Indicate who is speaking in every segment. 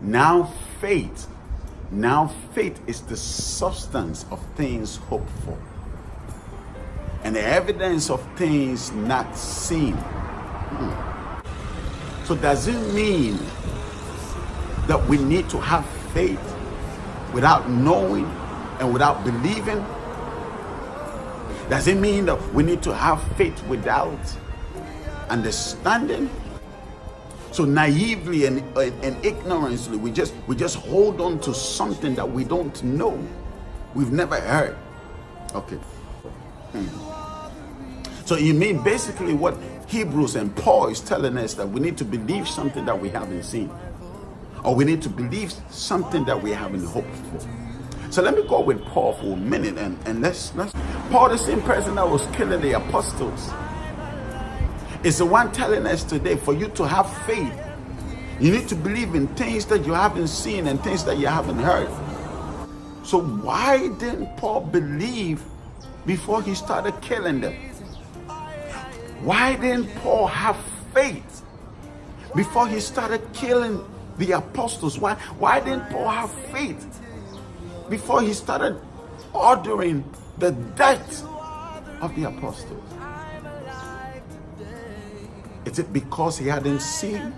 Speaker 1: Now faith is the substance of things hoped for and the evidence of things not seen. So does it mean that we need to have faith without knowing and without believing? Does it mean that we need to have faith without understanding? So naively and ignorantly, we just hold on to something that we don't know, we've never heard. Okay. So you mean basically what Hebrews and Paul is telling us, that we need to believe something that we haven't seen, or we need to believe something that we haven't hoped for. So let me go with Paul for a minute and let's Paul, the same person that was killing the apostles, is the one telling us today, for you to have faith, you need to believe in things that you haven't seen and things that you haven't heard. So why didn't Paul believe before he started killing them? Why didn't Paul have faith before he started killing the apostles? Why didn't Paul have faith before he started ordering the death of the apostles? Is it because he hadn't seen?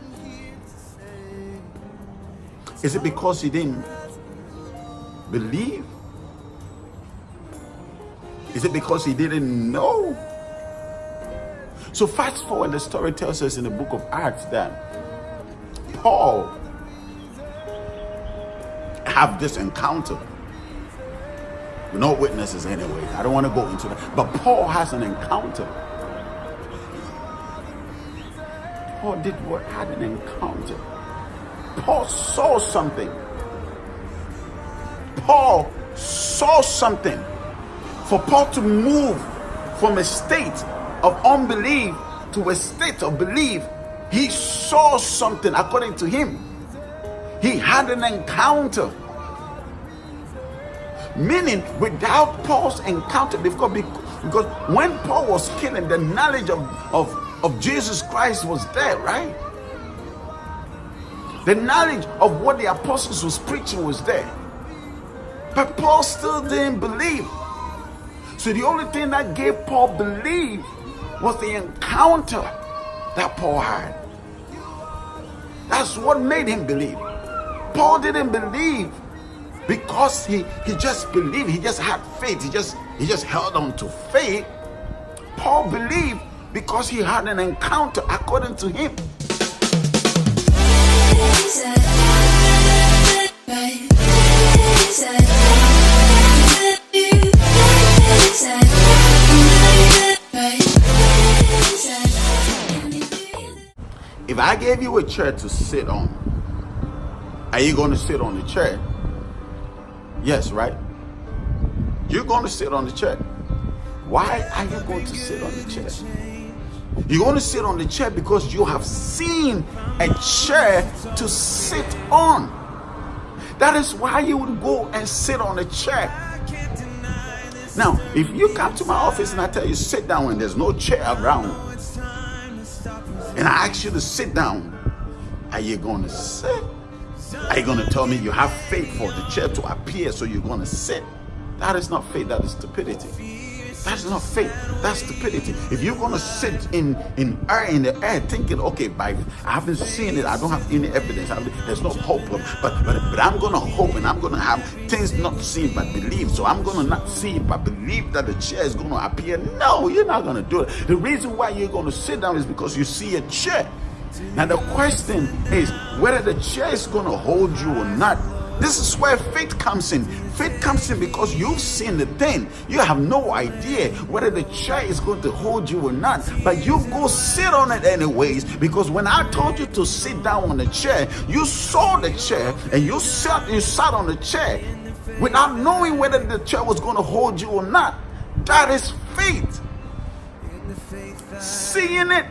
Speaker 1: Is it because he didn't believe? Is it because he didn't know? So fast forward, the story tells us in the book of Acts that Paul have this encounter. No witnesses anyway. I don't want to go into that. But Paul has an encounter. Paul did what? Had an encounter. Paul saw something. Paul saw something. For Paul to move from a state of unbelief to a state of belief, he saw something. According to him, he had an encounter. Meaning, without Paul's encounter, because when Paul was killing, the knowledge of Jesus Christ was there, right? The knowledge of what the apostles was preaching was there. But Paul still didn't believe. So the only thing that gave Paul belief was the encounter that Paul had. That's what made him believe. Paul didn't believe because he just believed. He just had faith. He just held on to faith. Paul believed because he had an encounter, according to him. If I gave you a chair to sit on, are you going to sit on the chair? Yes, right? You're going to sit on the chair. Why are you going to sit on the chair? You're going to sit on the chair because you have seen a chair to sit on. That is why you would go and sit on a chair. Now, if you come to my office and I tell you sit down and there's no chair around, and I ask you to sit down, are you going to sit? Are you going to tell me you have faith for the chair to appear so you're going to sit? That is not faith, that is stupidity. That's not faith, that's stupidity. If you're going to sit in the air thinking, okay, I haven't seen it, I don't have any evidence, there's no hope, but I'm going to hope and I'm going to have things not seen but believe. So I'm going to not see it but believe that the chair is going to appear. No, you're not going to do it. The reason why you're going to sit down is because you see a chair. Now the question is whether the chair is going to hold you or not. This is where faith comes in. Faith comes in because you've seen the thing. You have no idea whether the chair is going to hold you or not. But you go sit on it anyways, because when I told you to sit down on the chair, you saw the chair and you sat on the chair without knowing whether the chair was going to hold you or not. That is faith. Seeing it,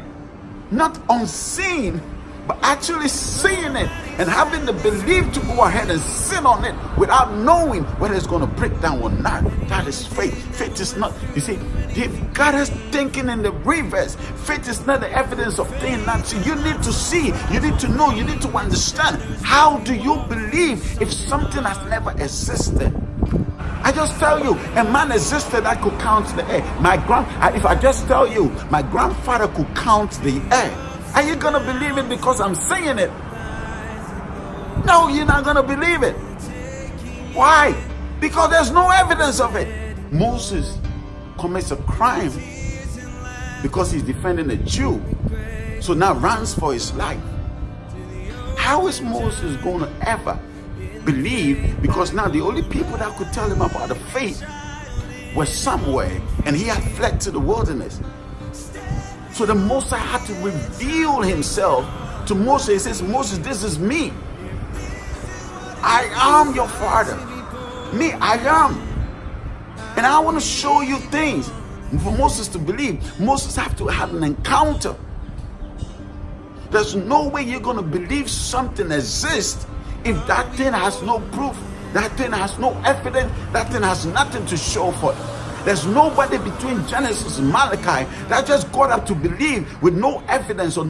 Speaker 1: not unseen, but actually seeing it and having the belief to go ahead and sit on it without knowing whether it's going to break down or not. That is faith. Faith is not, you see, if God is thinking in the reverse, faith is not the evidence of things not seen. You need to see, you need to know, you need to understand. How do you believe if something has never existed? I just tell you, a man existed that could count the air. If I just tell you, my grandfather could count the air, are you going to believe it because I'm saying it? No, you're not going to believe it. Why? Because there's no evidence of it. Moses commits a crime because he's defending a Jew, so now runs for his life. How is Moses going to ever believe? Because now the only people that could tell him about the faith were somewhere, and he had fled to the wilderness. So the Most High had to reveal himself to Moses. He says, Moses, this is me. I am your father. Me, I am. And I want to show you things. And for Moses to believe, Moses have to have an encounter. There's no way you're going to believe something exists if that thing has no proof, that thing has no evidence, that thing has nothing to show for it. There's nobody between Genesis and Malachi that just got up to believe with no evidence or